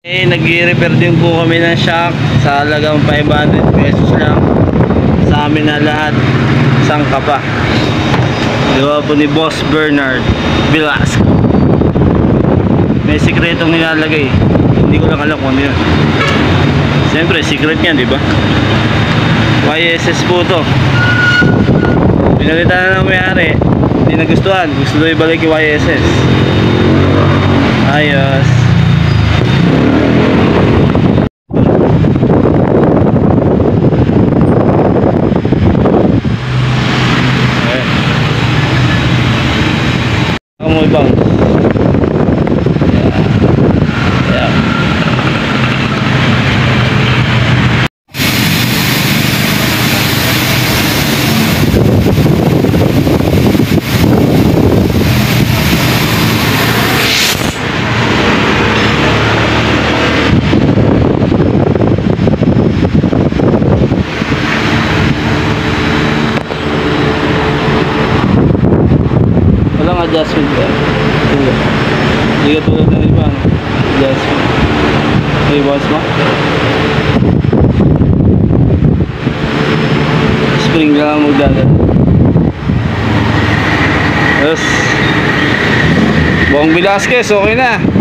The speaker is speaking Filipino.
Nag-i-repair din po kami ng shock sa halagang 500 pesos lang sa amin na lahat. Sangka pa. Diba po ni Boss Bernard Velasco. May sikretong nilalagay. Hindi ko lang alam kung ano yun. Siyempre, secret yan, diba? YSS po to. Pinalitan na ng may-ari. Hindi nagustuhan. Gusto daw ibalik yung YSS. Ayos. Mo ibang yeah. Walang adjustment ka. Hindi ka tulad ng iba, no? Adjustment. Okay, boss mo? Spring lang magdagal. Yes. Bong Velasquez, okay na.